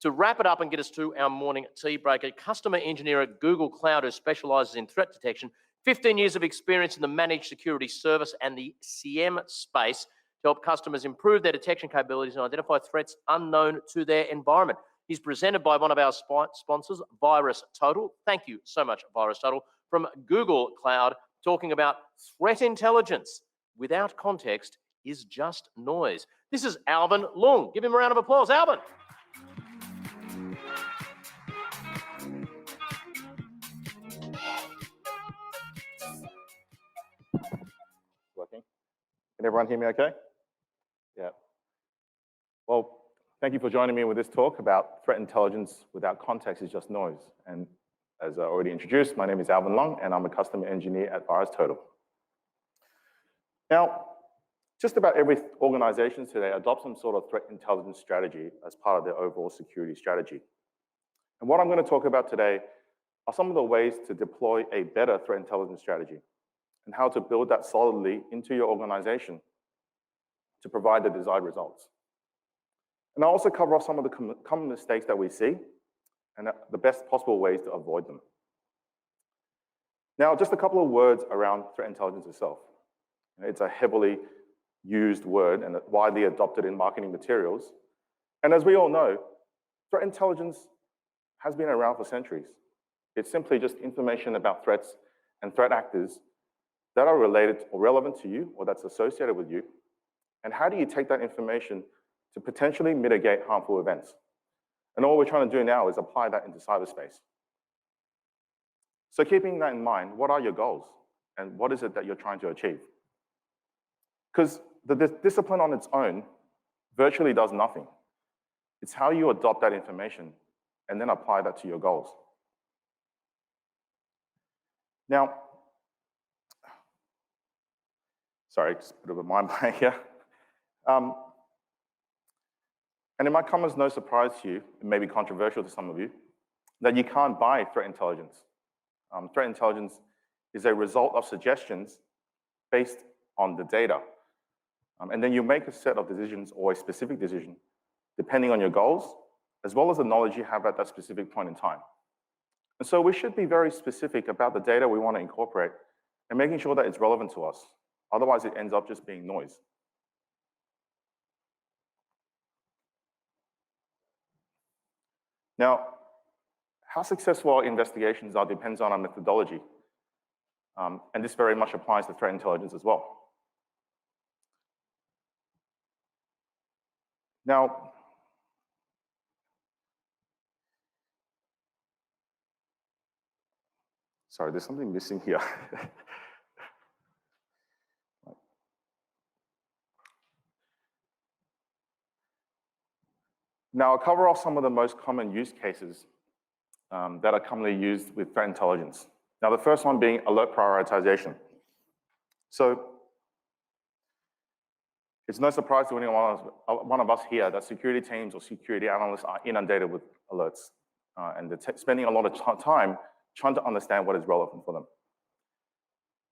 To wrap it up and get us to our morning tea break, a customer engineer at Google Cloud who specialises in threat detection, 15 years of experience in the managed security service and the CM space to help customers improve their detection capabilities and identify threats unknown to their environment. He's presented by one of our sponsors, VirusTotal. Thank you so much, VirusTotal, from Google Cloud, talking about threat intelligence without context is just noise. This is Alvin Lung. Give him a round of applause. Alvin. Working. Can everyone hear me okay? Yeah. Well, thank you for joining me with this talk about threat intelligence without context is just noise. And as I already introduced, my name is Alvin Lung, and I'm a customer engineer at VirusTotal. Now, just about every organization today adopts some sort of threat intelligence strategy as part of their overall security strategy. And what I'm going to talk about today are some of the ways to deploy a better threat intelligence strategy and how to build that solidly into your organization to provide the desired results. And I'll also cover off some of the common mistakes that we see and the best possible ways to avoid them. Now, just a couple of words around threat intelligence itself. It's a heavily used word and widely adopted in marketing materials. And as we all know, threat intelligence has been around for centuries. It's simply just information about threats and threat actors that are related or relevant to you or that's associated with you. And how do you take that information to potentially mitigate harmful events? And all we're trying to do now is apply that into cyberspace. So keeping that in mind, what are your goals? And what is it that you're trying to achieve? Because the discipline on its own virtually does nothing. It's how you adopt that information and then apply that to your goals. Now, sorry, just a bit of a mind blank here. And it might come as no surprise to you, it may be controversial to some of you, that you can't buy threat intelligence. Threat intelligence is a result of suggestions based on the data. And then you make a set of decisions or a specific decision depending on your goals, as well as the knowledge you have at that specific point in time. And so we should be very specific about the data we want to incorporate and making sure that it's relevant to us. Otherwise, it ends up just being noise. Now, how successful our investigations are depends on our methodology. And this very much applies to threat intelligence as well. Now, sorry, there's something missing here. Now, I'll cover off some of the most common use cases that are commonly used with threat intelligence. Now, the first one being alert prioritization. So, it's no surprise to anyone one of us here that security teams or security analysts are inundated with alerts. And they're spending a lot of time trying to understand what is relevant for them.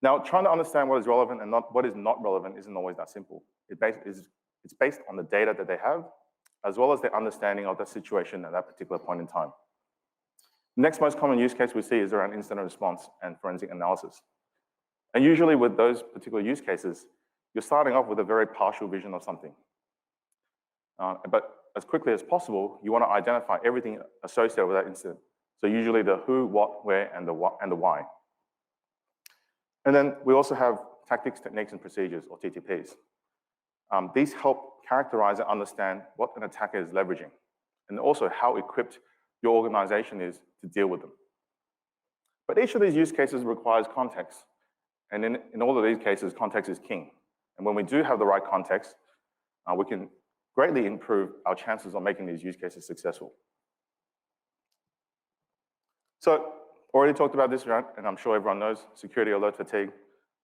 Now, trying to understand what is relevant and what is not relevant isn't always that simple. It's based on the data that they have, as well as their understanding of the situation at that particular point in time. The next most common use case we see is around incident response and forensic analysis. And usually with those particular use cases, you're starting off with a very partial vision of something. But as quickly as possible, you want to identify everything associated with that incident. So usually the who, what, where, and the why. And then we also have tactics, techniques, and procedures, or TTPs. These help characterize and understand what an attacker is leveraging, and also how equipped your organization is to deal with them. But each of these use cases requires context. And in all of these cases, context is king. And when we do have the right context, we can greatly improve our chances of making these use cases successful. So, already talked about this, right? And I'm sure everyone knows security alert fatigue,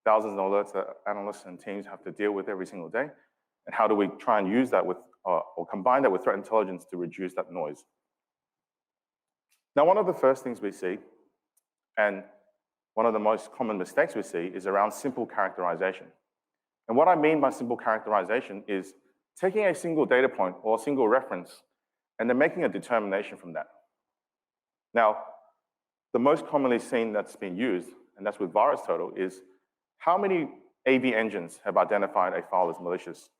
thousands of alerts that analysts and teams have to deal with every single day. And how do we try and use that with, or combine that with threat intelligence to reduce that noise? Now, one of the first things we see, and one of the most common mistakes we see, is around simple characterization. And what I mean by simple characterization is taking a single data point or a single reference and they're making a determination from that. Now, the most commonly seen that's been used, and that's with VirusTotal, is how many AV engines have identified a file as malicious.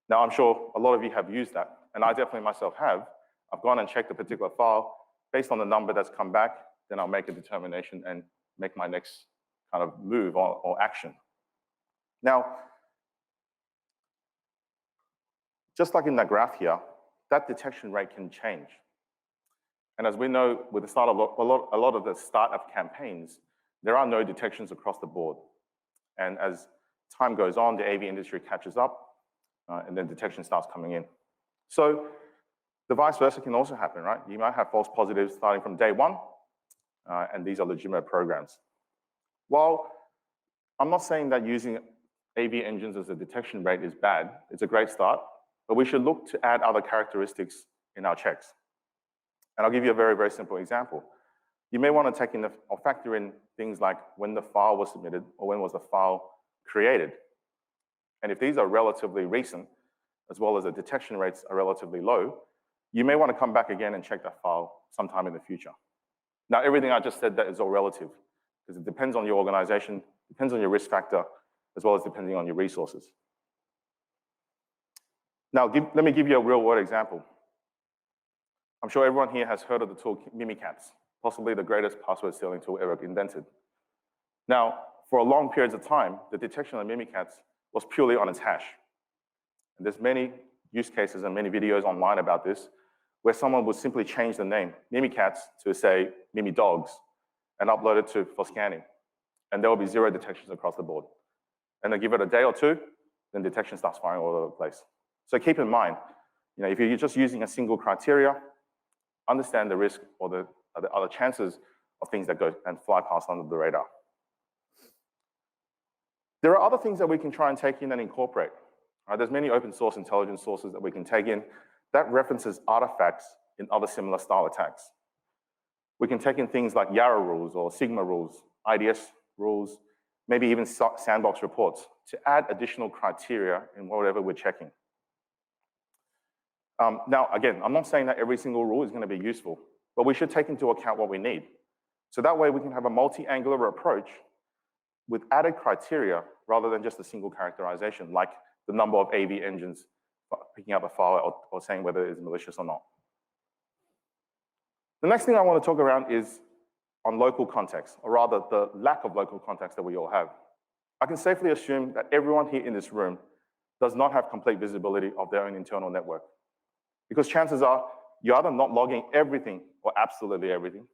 Now, I'm sure a lot of you have used that, and I definitely myself have. I've gone and checked a particular file. Based on the number that's come back, then I'll make a determination and make my next kind of move or action. Now, just like in that graph here, that detection rate can change. And as we know, with the start of a lot of the startup campaigns, there are no detections across the board. And as time goes on, the AV industry catches up, and then detection starts coming in. So the vice versa can also happen, right? You might have false positives starting from day one, and these are legitimate programs. While I'm not saying that using AV engines as a detection rate is bad, it's a great start, but we should look to add other characteristics in our checks. And I'll give you a very, very simple example. You may want to take in or factor in things like when the file was submitted or when was the file created. And if these are relatively recent, as well as the detection rates are relatively low, you may want to come back again and check that file sometime in the future. Now, everything I just said that is all relative, because it depends on your organization, depends on your risk factor, as well as depending on your resources. Now, let me give you a real-world example. I'm sure everyone here has heard of the tool Mimikatz, possibly the greatest password stealing tool ever invented. Now, for a long period of time, the detection of Mimikatz was purely on its hash. And there's many use cases and many videos online about this, where someone would simply change the name Mimikatz to, say, Mimi Dogs, and upload it for scanning. And there will be 0 detections across the board. And then give it a day or two, then detection starts firing all over the place. So keep in mind, if you're just using a single criteria, understand the risk or the other chances of things that go and fly past under the radar. There are other things that we can try and take in and incorporate. There's many open source intelligence sources that we can take in that references artifacts in other similar style attacks. We can take in things like Yarrow rules or Sigma rules, IDS rules, maybe even sandbox reports to add additional criteria in whatever we're checking. Now, again, I'm not saying that every single rule is going to be useful, but we should take into account what we need. So that way we can have a multi-angular approach with added criteria rather than just a single characterization, like the number of AV engines picking up a file or saying whether it is malicious or not. The next thing I want to talk around is on local context, or rather the lack of local context that we all have. I can safely assume that everyone here in this room does not have complete visibility of their own internal network. Because chances are you're either not logging everything or absolutely everything,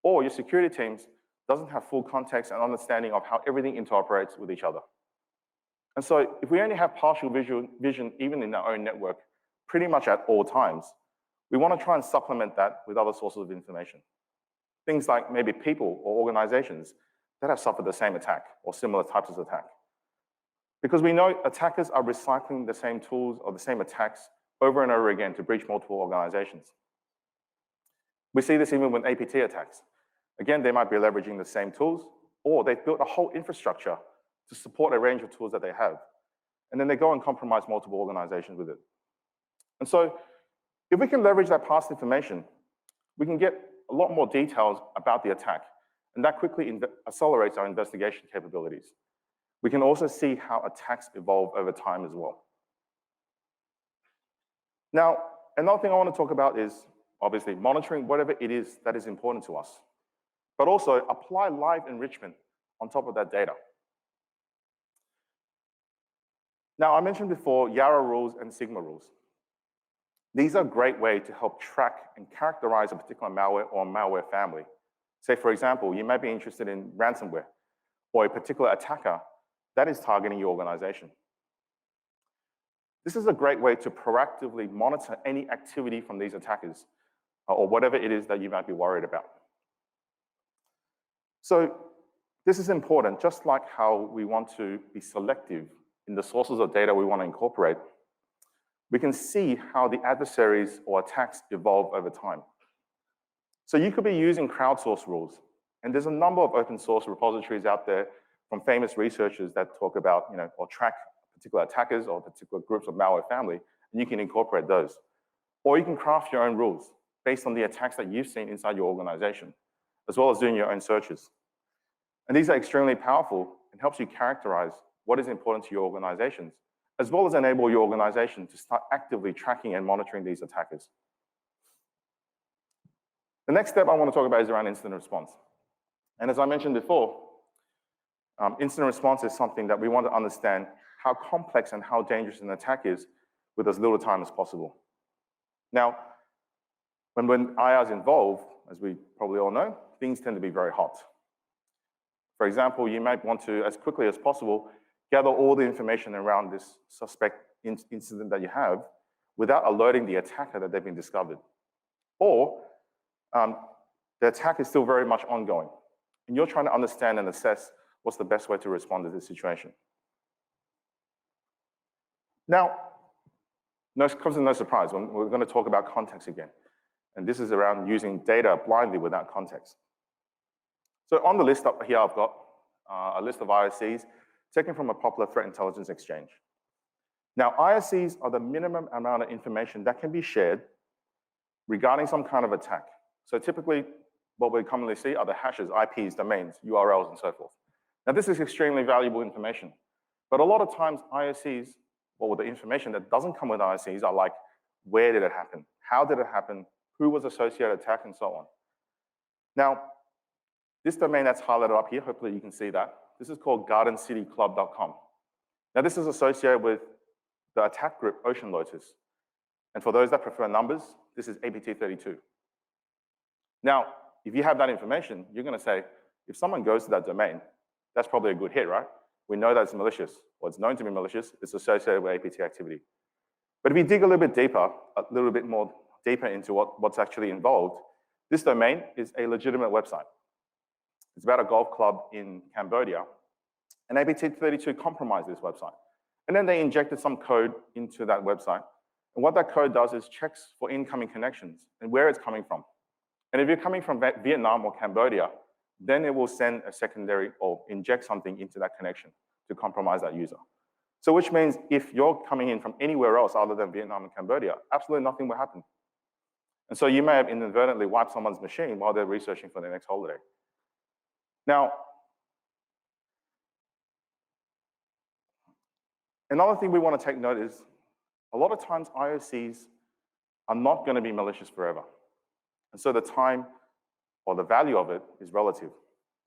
or your security teams doesn't have full context and understanding of how everything interoperates with each other. And so if we only have partial vision even in our own network, pretty much at all times, we want to try and supplement that with other sources of information. Things like maybe people or organizations that have suffered the same attack or similar types of attack. Because we know attackers are recycling the same tools or the same attacks over and over again to breach multiple organizations. We see this even with APT attacks. Again, they might be leveraging the same tools, or they've built a whole infrastructure to support a range of tools that they have. And then they go and compromise multiple organizations with it. And so if we can leverage that past information, we can get a lot more details about the attack, and that quickly accelerates our investigation capabilities. We can also see how attacks evolve over time as well. Now, another thing I want to talk about is obviously monitoring whatever it is that is important to us, but also apply live enrichment on top of that data. Now, I mentioned before Yarrow rules and Sigma rules. These are a great way to help track and characterize a particular malware or malware family. Say, for example, you might be interested in ransomware or a particular attacker that is targeting your organization. This is a great way to proactively monitor any activity from these attackers or whatever it is that you might be worried about. So this is important, just like how we want to be selective in the sources of data we want to incorporate. We can see how the adversaries or attacks evolve over time. So you could be using crowdsource rules, and there's a number of open source repositories out there from famous researchers that talk about, or track particular attackers or particular groups of malware family, and you can incorporate those. Or you can craft your own rules based on the attacks that you've seen inside your organization, as well as doing your own searches. And these are extremely powerful and helps you characterize what is important to your organizations, as well as enable your organization to start actively tracking and monitoring these attackers. The next step I want to talk about is around incident response. And as I mentioned before, incident response is something that we want to understand how complex and how dangerous an attack is with as little time as possible. Now, when IR is involved, as we probably all know, things tend to be very hot. For example, you might want to, as quickly as possible, gather all the information around this suspect incident that you have without alerting the attacker that they've been discovered. Or the attack is still very much ongoing, and you're trying to understand and assess what's the best way to respond to this situation. Now, comes as no surprise, we're going to talk about context again. And this is around using data blindly without context. So on the list up here, I've got a list of ISCs taken from a popular threat intelligence exchange. Now, ISCs are the minimum amount of information that can be shared regarding some kind of attack. So typically, what we commonly see are the hashes, IPs, domains, URLs, and so forth. Now, this is extremely valuable information. But a lot of times, ISCs, or the information that doesn't come with ISCs are like, where did it happen? How did it happen? Who was associated attack, and so on. Now, this domain that's highlighted up here, hopefully you can see that. This is called gardencityclub.com. Now, this is associated with the attack group Ocean Lotus. And for those that prefer numbers, this is APT32. Now, if you have that information, you're going to say, if someone goes to that domain, that's probably a good hit, right? We know that it's malicious, or it's known to be malicious. It's associated with APT activity. But if you dig a little bit deeper, into what's actually involved, this domain is a legitimate website. It's about a golf club in Cambodia, and APT32 compromised this website. And then they injected some code into that website. And what that code does is checks for incoming connections and where it's coming from. And if you're coming from Vietnam or Cambodia, then it will send a secondary or inject something into that connection to compromise that user. So which means if you're coming in from anywhere else other than Vietnam and Cambodia, absolutely nothing will happen. And so you may have inadvertently wiped someone's machine while they're researching for their next holiday. Now, another thing we want to take note is a lot of times IOCs are not going to be malicious forever. And so the time or the value of it is relative.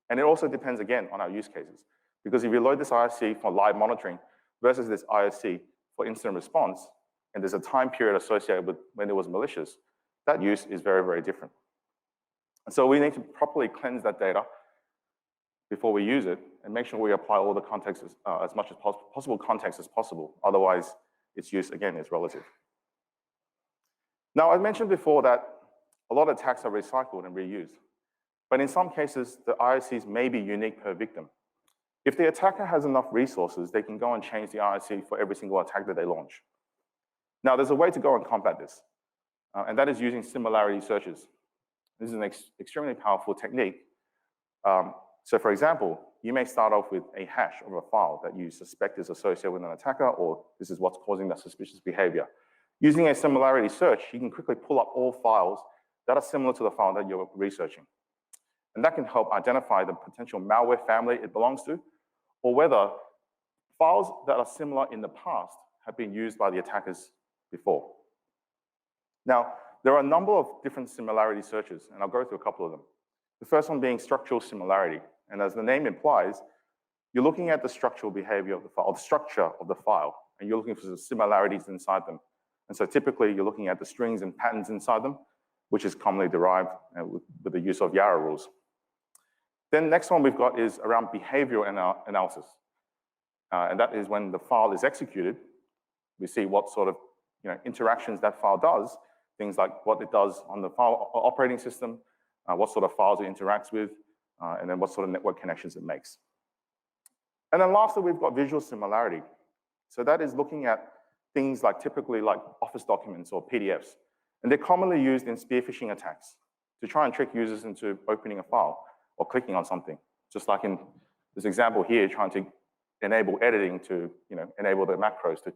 And it also depends, again, on our use cases. Because if you load this IOC for live monitoring versus this IOC for incident response, and there's a time period associated with when it was malicious, that use is very, very different. And so we need to properly cleanse that data before we use it and make sure we apply all the context as much as possible context as possible. Otherwise, its use, again, is relative. Now, I mentioned before that a lot of attacks are recycled and reused. But in some cases, the IOCs may be unique per victim. If the attacker has enough resources, they can go and change the IOC for every single attack that they launch. Now, there's a way to go and combat this, and that is using similarity searches. This is an extremely powerful technique. So for example, you may start off with a hash of a file that you suspect is associated with an attacker, or this is what's causing that suspicious behavior. Using a similarity search, you can quickly pull up all files that are similar to the file that you're researching. And that can help identify the potential malware family it belongs to, or whether files that are similar in the past have been used by the attackers before. Now, there are a number of different similarity searches, and I'll go through a couple of them. The first one being structural similarity. And as the name implies, you're looking at the structural behavior of the file, the structure of the file, and you're looking for the similarities inside them. And so typically, you're looking at the strings and patterns inside them, which is commonly derived with the use of Yarrow rules. Then next one we've got is around behavioral analysis. And that is when the file is executed, we see what sort of interactions that file does, things like what it does on the file operating system, what sort of files it interacts with, and then what sort of network connections it makes. And then lastly, we've got visual similarity. So that is looking at things like typically like Office documents or PDFs. And they're commonly used in spear phishing attacks to try and trick users into opening a file or clicking on something. Just like in this example here, trying to enable editing to enable the macros to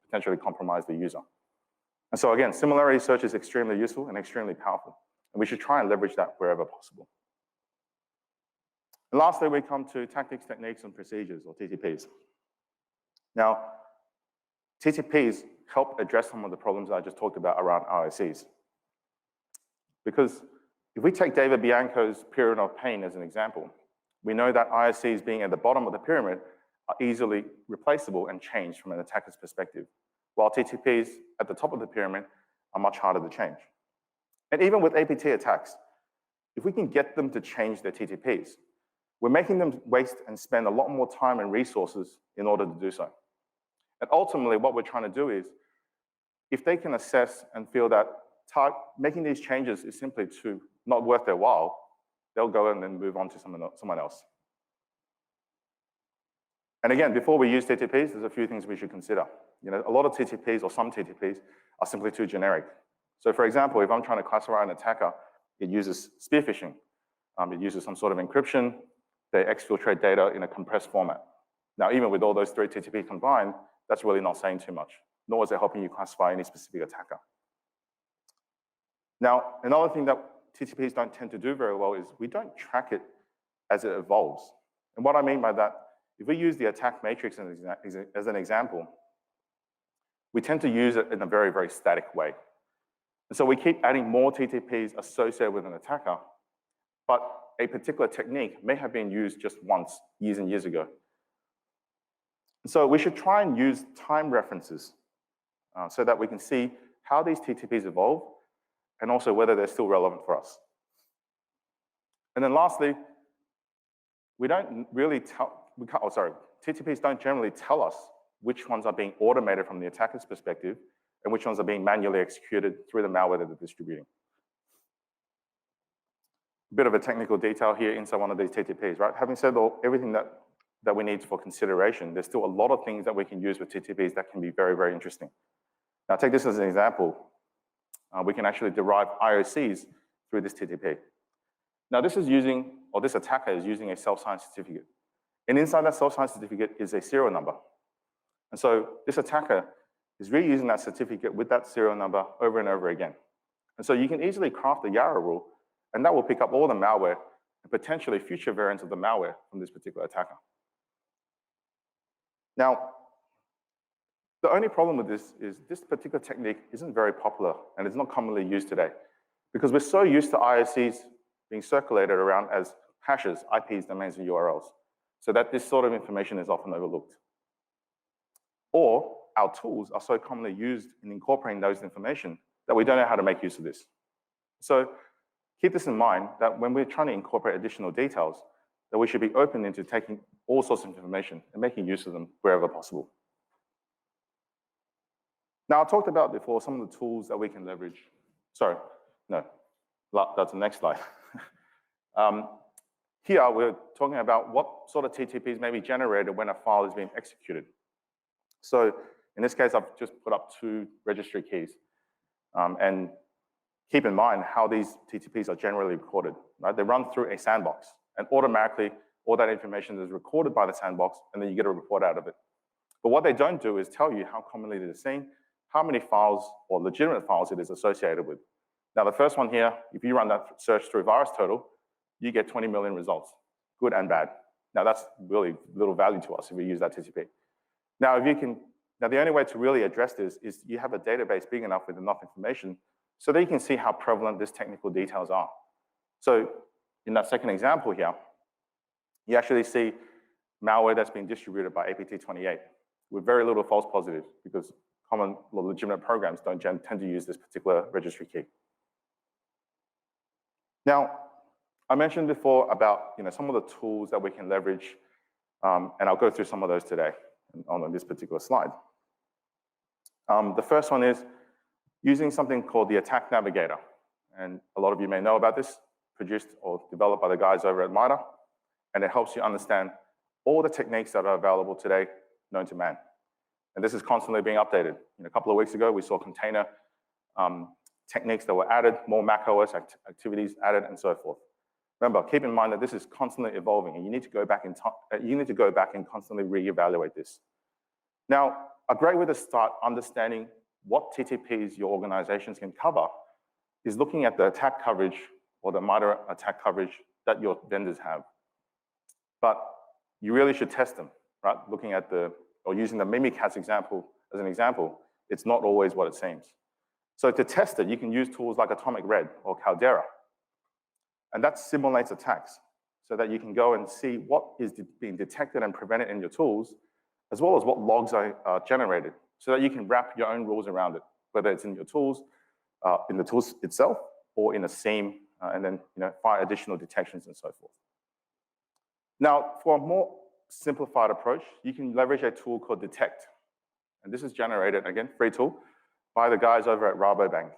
potentially compromise the user. And so again, similarity search is extremely useful and extremely powerful. And we should try and leverage that wherever possible. And lastly, we come to tactics, techniques, and procedures, or TTPs. Now, TTPs help address some of the problems I just talked about around IOCs. Because if we take David Bianco's pyramid of pain as an example, we know that IOCs being at the bottom of the pyramid are easily replaceable and changed from an attacker's perspective, while TTPs at the top of the pyramid are much harder to change. And even with APT attacks, if we can get them to change their TTPs, we're making them waste and spend a lot more time and resources in order to do so. And ultimately, what we're trying to do is, if they can assess and feel that making these changes is simply not worth their while, they'll go and then move on to someone else. And again, before we use TTPs, there's a few things we should consider. A lot of TTPs or some TTPs are simply too generic. So for example, if I'm trying to classify an attacker, it uses spear phishing. It uses some sort of encryption. They exfiltrate data in a compressed format. Now, even with all those three TTPs combined, that's really not saying too much, nor is it helping you classify any specific attacker. Now, another thing that TTPs don't tend to do very well is we don't track it as it evolves. And what I mean by that, if we use the attack matrix as an example, we tend to use it in a very, very static way. And so we keep adding more TTPs associated with an attacker, but a particular technique may have been used just once, years and years ago. And so we should try and use time references so that we can see how these TTPs evolve and also whether they're still relevant for us. And then lastly, TTPs don't generally tell us which ones are being automated from the attacker's perspective and which ones are being manually executed through the malware that they're distributing. A bit of a technical detail here inside one of these TTPs, right? Having said everything that we need for consideration, there's still a lot of things that we can use with TTPs that can be very, very interesting. Now, take this as an example. We can actually derive IOCs through this TTP. Now, this attacker is using a self-signed certificate. And inside that self-signed certificate is a serial number. And so this attacker is reusing that certificate with that serial number over and over again. And so you can easily craft a Yarrow rule, and that will pick up all the malware and potentially future variants of the malware from this particular attacker. Now, the only problem with this is this particular technique isn't very popular and is not commonly used today because we're so used to IOCs being circulated around as hashes, IPs, domains, and URLs, so that this sort of information is often overlooked. Or our tools are so commonly used in incorporating those information that we don't know how to make use of this. So keep this in mind that when we're trying to incorporate additional details, that we should be open into taking all sorts of information and making use of them wherever possible. Now, I talked about before some of the tools that we can leverage. Sorry, no, that's the next slide. Here, we're talking about what sort of TTPs may be generated when a file is being executed. So in this case, I've just put up 2 registry keys. And keep in mind how these TTPs are generally recorded. Right? They run through a sandbox, and automatically, all that information is recorded by the sandbox, and then you get a report out of it. But what they don't do is tell you how commonly it is seen, how many files or legitimate files it is associated with. Now, the first one here, if you run that search through VirusTotal, you get 20 million results, good and bad. Now, that's really little value to us if we use that TTP. Now, the only way to really address this is you have a database big enough with enough information so that you can see how prevalent these technical details are. So in that second example here, you actually see malware that's been distributed by APT28 with very little false positives because common legitimate programs don't tend to use this particular registry key. Now, I mentioned before about some of the tools that we can leverage, and I'll go through some of those today on this particular slide. The first one is using something called the Attack Navigator. And a lot of you may know about this, produced or developed by the guys over at MITRE, and it helps you understand all the techniques that are available today known to man. And this is constantly being updated. A couple of weeks ago, we saw container techniques that were added, more macOS activities added, and so forth. Remember, keep in mind that this is constantly evolving, and you need to go back and constantly reevaluate this. Now, a great way to start understanding what TTPs your organizations can cover is looking at the attack coverage or the moderate attack coverage that your vendors have. But you really should test them, right? Looking at or using the Mimikatz example as an example, it's not always what it seems. So to test it, you can use tools like Atomic Red or Caldera. And that simulates attacks so that you can go and see what is being detected and prevented in your tools, as well as what logs are generated, so that you can wrap your own rules around it, whether it's in your tools, in the tools itself, or in a SIEM, and then fire additional detections and so forth. Now, for a more simplified approach, you can leverage a tool called Detect. And this is generated, again, free tool, by the guys over at Rabobank.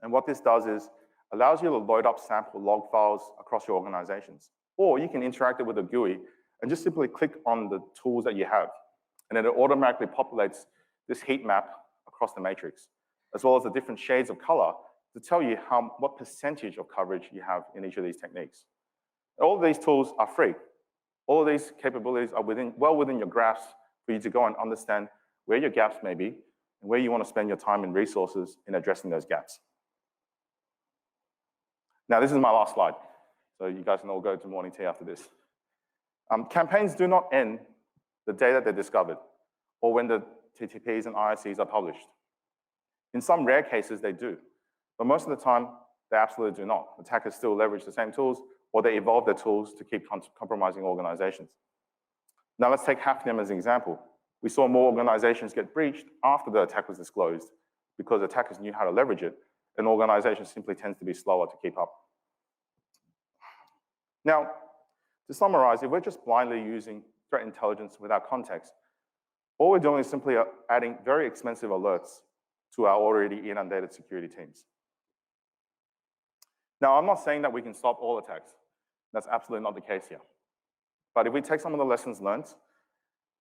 And what this does is allows you to load up sample log files across your organizations. Or you can interact it with a GUI and just simply click on the tools that you have. And then it automatically populates this heat map across the matrix, as well as the different shades of color to tell you what percentage of coverage you have in each of these techniques. All of these tools are free. All of these capabilities are well within your grasp for you to go and understand where your gaps may be and where you want to spend your time and resources in addressing those gaps. Now, this is my last slide, so you guys can all go to morning tea after this. Campaigns do not end the day that they're discovered or when the TTPs and ISCs are published. In some rare cases, they do, but most of the time, they absolutely do not. Attackers still leverage the same tools, or they evolve their tools to keep compromising organizations. Now, let's take Hafnium as an example. We saw more organizations get breached after the attack was disclosed because attackers knew how to leverage it, and organizations simply tend to be slower to keep up. Now, to summarize, if we're just blindly using threat intelligence without context, all we're doing is simply adding very expensive alerts to our already inundated security teams. Now, I'm not saying that we can stop all attacks. That's absolutely not the case here. But if we take some of the lessons learned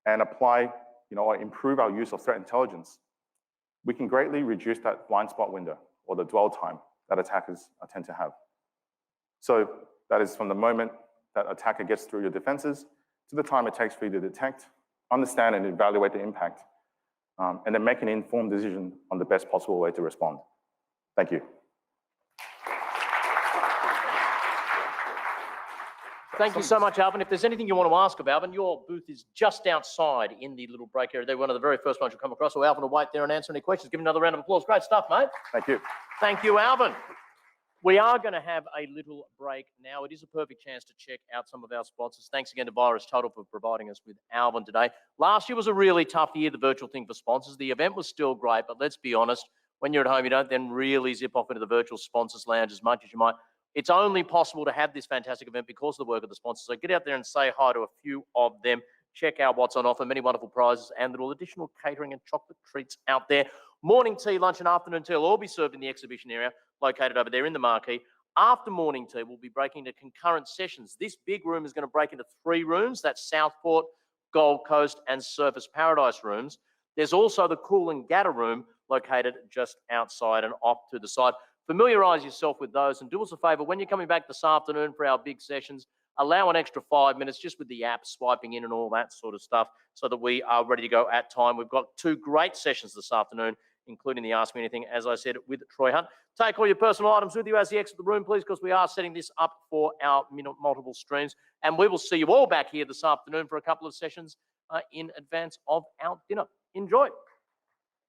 and apply, or improve our use of threat intelligence, we can greatly reduce that blind spot window or the dwell time that attackers tend to have. So that is from the moment that attacker gets through your defenses to the time it takes for you to detect, understand, and evaluate the impact, and then make an informed decision on the best possible way to respond. Thank you. Thank you so much, Alvin. If there's anything you want to ask of Alvin, your booth is just outside in the little break area. They're one of the very first ones you'll come across, so Alvin will wait there and answer any questions. Give him another round of applause. Great stuff, mate. Thank you. Thank you, Alvin. We are going to have a little break now. It is a perfect chance to check out some of our sponsors. Thanks again to VirusTotal for providing us with Alvin today. Last year was a really tough year, the virtual thing for sponsors. The event was still great, but let's be honest, when you're at home, you don't then really zip off into the virtual sponsors lounge as much as you might. It's only possible to have this fantastic event because of the work of the sponsors. So get out there and say hi to a few of them. Check out what's on offer, many wonderful prizes and little additional catering and chocolate treats out there. Morning tea, lunch and afternoon tea will all be served in the exhibition area located over there in the marquee. After morning tea, we'll be breaking into concurrent sessions. This big room is going to break into 3 rooms. That's Southport, Gold Coast and Surfers Paradise rooms. There's also the Coolangatta room located just outside and off to the side. Familiarise yourself with those and do us a favour, when you're coming back this afternoon for our big sessions, allow an extra 5 minutes just with the app, swiping in and all that sort of stuff so that we are ready to go at time. We've got 2 great sessions this afternoon, including the Ask Me Anything, as I said, with Troy Hunt. Take all your personal items with you as you exit the room, please, because we are setting this up for our multiple streams. And we will see you all back here this afternoon for a couple of sessions in advance of our dinner. Enjoy.